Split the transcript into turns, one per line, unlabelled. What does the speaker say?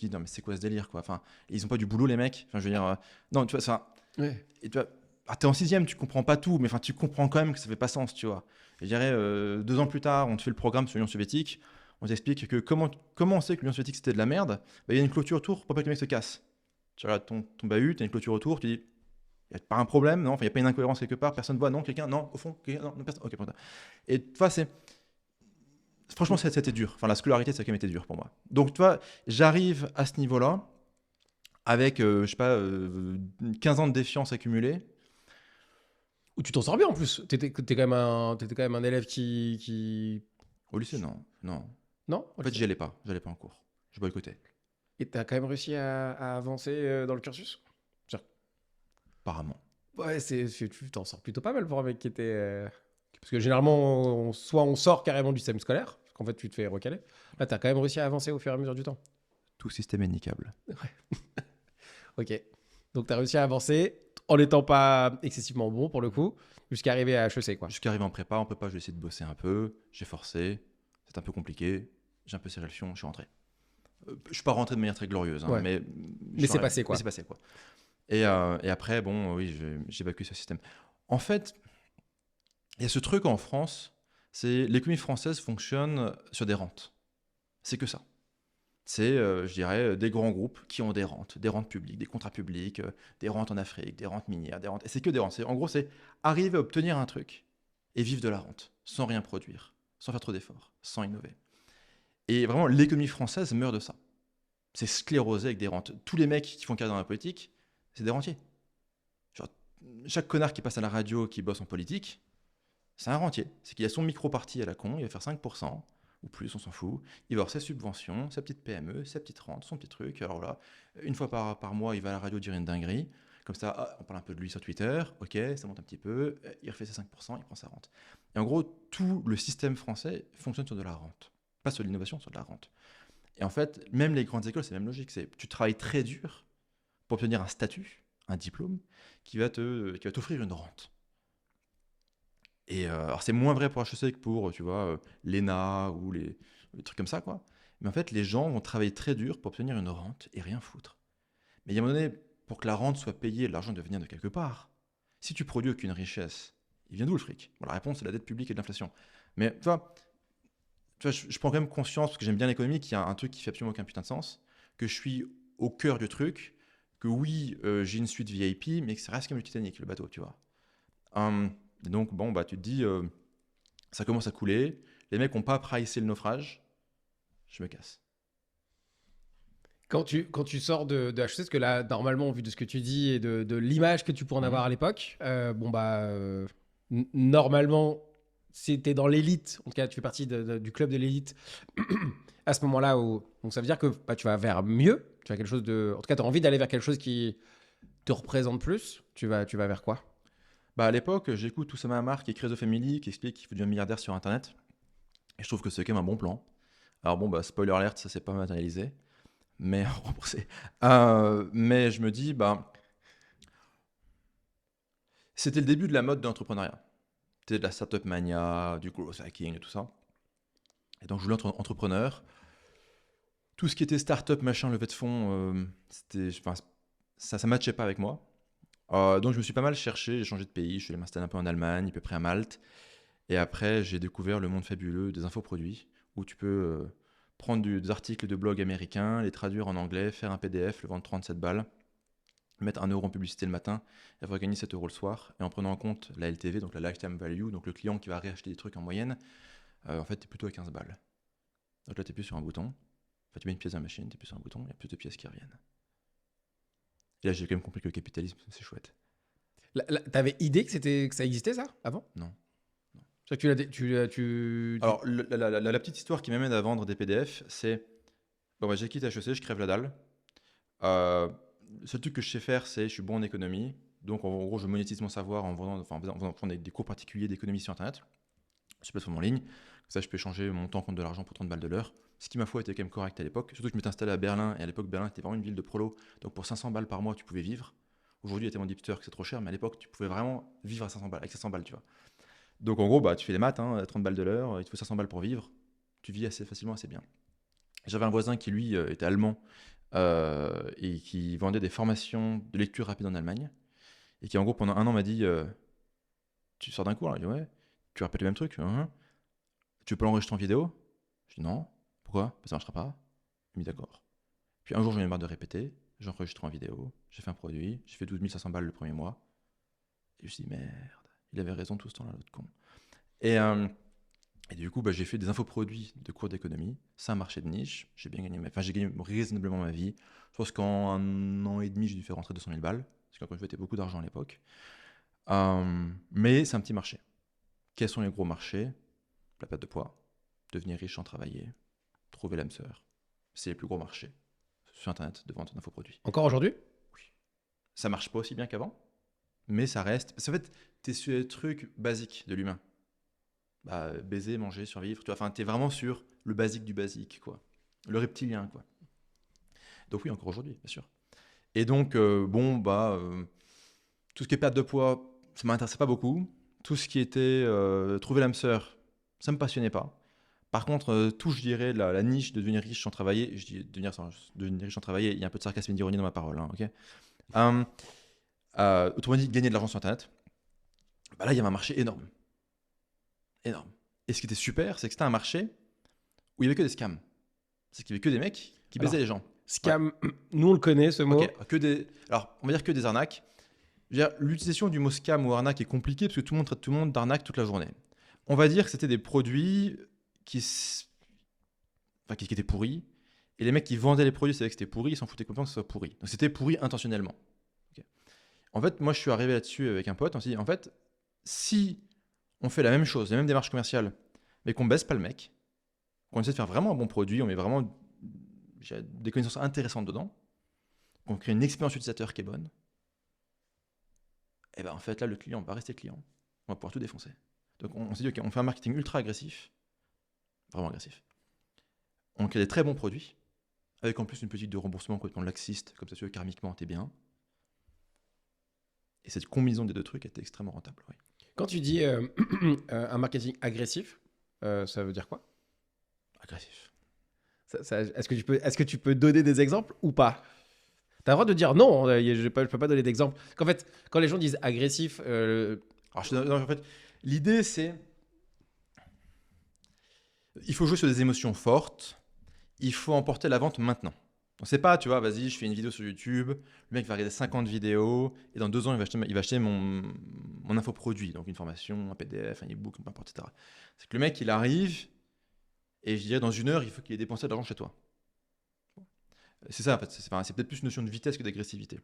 qui disent non mais c'est quoi ce délire quoi. Enfin, ils ont pas du boulot les mecs. Enfin, je veux dire, non, tu vois ça.
Ouais.
Et tu vois, t'es en sixième, tu comprends pas tout, mais enfin tu comprends quand même que ça fait pas sens, tu vois. Et je dirais 2 ans plus tard, on te fait le programme sur l'Union soviétique. On t'explique que comment on sait que l'Union soviétique c'était de la merde. Bah, il y a une clôture autour pour pas que les mecs se cassent. Tu regardes ton bahut, t'as une clôture autour, tu dis il n'y a pas un problème, non, il n'y a pas une incohérence quelque part, personne voit, non, quelqu'un, non, au fond, quelqu'un, non, personne, ok, bon, et tu vois, franchement, c'était dur, enfin, la scolarité, ça a quand même été dur pour moi. Donc, tu vois, j'arrive à ce niveau-là, avec, je sais pas, 15 ans de défiance accumulée.
Ou tu t'en sors bien en plus. T'étais quand même un élève qui...
Au lycée, non, non.
Non?
En fait, j'allais pas en cours, je boycottais,
Et t'as quand même réussi à avancer dans le cursus? Genre,
apparemment.
ouais, tu t'en sors plutôt pas mal pour un mec qui était... Parce que généralement, soit on sort carrément du système scolaire, parce qu'en fait, tu te fais recaler. Là, t'as quand même réussi à avancer au fur et à mesure du temps.
Tout système est niquable.
Ok. Donc, t'as réussi à avancer en n'étant pas excessivement bon pour le coup, jusqu'à arriver à HEC, quoi.
Jusqu'à arriver en prépa, en prépa, j'ai essayé de bosser un peu, j'ai forcé, c'est un peu compliqué, j'ai un peu serré le fion, je suis rentré. Je suis pas rentré de manière très glorieuse, hein,
Ouais.
mais,
Mais c'est passé, quoi.
mais c'est passé, quoi. Et après, bon, oui, j'évacue ce système. En fait, il y a ce truc en France, c'est l'économie française fonctionne sur des rentes. C'est que ça. C'est, je dirais, des grands groupes qui ont des rentes publiques, des contrats publics, des rentes en Afrique, des rentes minières, des rentes. Et c'est que des rentes. En gros, c'est arriver à obtenir un truc et vivre de la rente, sans rien produire, sans faire trop d'efforts, sans innover. Et vraiment, l'économie française meurt de ça. C'est sclérosé avec des rentes. Tous les mecs qui font carrière dans la politique, c'est des rentiers. Genre, chaque connard qui passe à la radio, qui bosse en politique, c'est un rentier. C'est qu'il a son micro-parti à la con, il va faire 5%, ou plus, on s'en fout. Il va avoir ses subventions, sa petite PME, sa petite rente, son petit truc. Alors là, une fois par mois, il va à la radio dire une dinguerie. Comme ça, on parle un peu de lui sur Twitter. Ok, ça monte un petit peu. Il refait ses 5%, il prend sa rente. Et en gros, tout le système français fonctionne sur de la rente. Pas sur l'innovation, sur de la rente. Et en fait, même les grandes écoles, c'est la même logique. C'est tu travailles très dur pour obtenir un statut, un diplôme, qui va t'offrir une rente. Et alors c'est moins vrai pour HEC que pour, tu vois, l'ENA ou les trucs comme ça, quoi. Mais en fait, les gens vont travailler très dur pour obtenir une rente et rien foutre. Mais il y a un moment donné, pour que la rente soit payée, l'argent doit venir de quelque part. Si tu produis aucune richesse, il vient d'où le fric? Bon, la réponse, c'est la dette publique et de l'inflation. Mais tu vois je prends quand même conscience, parce que j'aime bien l'économie, qu'il y a un truc qui fait absolument aucun putain de sens, que je suis au cœur du truc, que oui, j'ai une suite VIP, mais que ça reste comme le Titanic, le bateau, tu vois. Et donc, bon, bah, tu te dis, ça commence à couler, les mecs n'ont pas pricé le naufrage, je me casse.
Quand tu sors de HEC, parce que là, normalement, vu de ce que tu dis et de l'image que tu pourrais en avoir
Mhm.
à l'époque, normalement, si tu es dans l'élite, en tout cas, tu fais partie du club de l'élite, à ce moment-là, donc ça veut dire que bah, tu vas vers mieux, tu vas quelque chose de... En tout cas, tu as envie d'aller vers quelque chose qui te représente plus, tu vas vers quoi?
Bah, à l'époque, j'écoute Oussama Ammar qui est Crezo Family, qui explique qu'il faut devenir milliardaire sur Internet. Et je trouve que c'est quand même un bon plan. Alors bon, bah, spoiler alert, ça s'est pas matérialisé, mais remboursé. Mais je me dis, bah, c'était le début de la mode de l'entrepreneuriat. C'était de la startup mania, du growth hacking et tout ça. Et donc je voulais être entrepreneur. Tout ce qui était startup, machin, levée de fonds, enfin, ça matchait pas avec moi. Donc je me suis pas mal cherché, j'ai changé de pays, je suis allé m'installer un peu en Allemagne, à peu près à Malte. Et après, j'ai découvert le monde fabuleux des infoproduits, où tu peux prendre des articles de blog américains, les traduire en anglais, faire un PDF, le vendre 37 balles, mettre 1 euro en publicité le matin, et avoir gagné 7 euros le soir. Et en prenant en compte la LTV, donc la lifetime value, donc le client qui va réacheter des trucs en moyenne, en fait, tu es plutôt à 15 balles. Donc là, tu plus sur un bouton. Enfin, tu mets une pièce dans la machine, tu plus sur un bouton, il y a plus de pièces qui reviennent. Et là, j'ai quand même compris que le capitalisme, c'est chouette.
T'avais idée que ça existait, ça, avant?
Non.
C'est que
Alors, la petite histoire qui m'amène à vendre des PDF, c'est bon, bah, j'ai quitté HEC, je crève la dalle. Euh, le seul truc que je sais faire, c'est je suis bon en économie. Donc, en gros, je monétise mon savoir en vendant, enfin, en faisant des cours particuliers d'économie sur Internet, sur plateforme en ligne. Comme ça, je peux échanger mon temps contre de l'argent pour 30 balles de l'heure. Ce qui, ma foi, était quand même correct à l'époque. Surtout que je m'étais installé à Berlin. Et à l'époque, Berlin était vraiment une ville de prolo. Donc, pour 500 balles par mois, tu pouvais vivre. Aujourd'hui, il y a tellement d'hipsters que c'est trop cher. Mais à l'époque, tu pouvais vraiment vivre à 500 balles, avec 500 balles, tu vois. Donc, en gros, bah, tu fais les maths, hein, 30 balles de l'heure, il te faut 500 balles pour vivre. Tu vis assez facilement, assez bien. J'avais un voisin qui, lui, était allemand, et qui vendait des formations de lecture rapide en Allemagne. Et qui, en gros, pendant 1 an, m'a dit tu sors d'un cours? Je dis ouais. Tu répètes le même truc? Tu peux l'enregistrer en vidéo? Je dis non. Pourquoi? Ça marchera pas. Il me dit d'accord. Puis un jour, j'en ai marre de répéter. J'ai enregistré en vidéo. J'ai fait un produit. J'ai fait 12 500 balles le premier mois. Et je me suis dit merde, il avait raison tout ce temps-là, l'autre con. Et du coup, j'ai fait des infoproduits de cours d'économie. C'est un marché de niche. J'ai bien gagné j'ai gagné raisonnablement ma vie. Je pense qu'en 1 an et demi, j'ai dû faire rentrer 200 000 balles. Parce que quand je mettais beaucoup d'argent à l'époque. Mais c'est un petit marché. Quels sont les gros marchés? La perte de poids, devenir riche sans travailler, trouver l'âme sœur. C'est les plus gros marchés sur Internet de vente d'infoproduits.
Encore aujourd'hui?
Oui. Ça marche pas aussi bien qu'avant, mais ça reste. En fait, tu es sur les trucs basiques de l'humain. Baiser, manger, survivre. Tu es vraiment sur le basique du basique, quoi. Le reptilien, quoi. Donc oui, encore aujourd'hui, bien sûr. Et donc, tout ce qui est perte de poids, ça m'intéressait pas beaucoup. Tout ce qui était trouver l'âme sœur, ça me passionnait pas. Par contre, tout, je dirais, la niche de devenir riche sans travailler, je dis devenir riche sans travailler, il y a un peu de sarcasme et d'ironie dans ma parole, hein, ok. Autrement dit, gagner de l'argent sur Internet, là, il y avait un marché énorme. Énorme. Et ce qui était super, c'est que c'était un marché où il n'y avait que des scams. C'est qu'il n'y avait que des mecs qui baisaient les gens.
Scam, nous on le connaît ce mot.
Alors, on va dire que des arnaques. L'utilisation du mot scam ou arnaque est compliquée parce que tout le monde traite tout le monde d'arnaque toute la journée. On va dire que c'était des produits qui étaient pourris. Et les mecs qui vendaient les produits savaient que c'était pourri, ils s'en foutaient complètement que ce soit pourri. Donc c'était pourri intentionnellement. Okay. En fait, moi je suis arrivé là-dessus avec un pote, on s'est dit, en fait, si on fait la même chose, la même démarche commerciale, mais qu'on baisse pas le mec, qu'on essaie de faire vraiment un bon produit, on met vraiment des connaissances intéressantes dedans, qu'on crée une expérience utilisateur qui est bonne, et en fait là le client va rester client, on va pouvoir tout défoncer. Donc on s'est dit ok, on fait un marketing ultra agressif, vraiment agressif. On crée des très bons produits, avec en plus une politique de remboursement complètement laxiste, comme ça tu veux karmiquement t'es bien. Et cette combinaison des deux trucs était extrêmement rentable. Oui.
Quand tu dis un marketing agressif, ça veut dire quoi?
Agressif.
Est-ce que tu peux donner des exemples ou pas? T'as le droit de dire non, je peux pas donner d'exemple. Qu'en fait, quand les gens disent agressif...
En fait, l'idée c'est... Il faut jouer sur des émotions fortes, il faut emporter la vente maintenant. On sait pas, tu vois, vas-y, je fais une vidéo sur YouTube, le mec va regarder 50 vidéos, et dans 2 ans, il va acheter mon infoproduit, donc une formation, un PDF, un e-book, peu importe, etc. C'est que le mec, il arrive, et je dirais, dans 1 heure, il faut qu'il ait dépensé de l'argent chez toi. C'est ça, en fait, c'est peut-être plus une notion de vitesse que d'agressivité.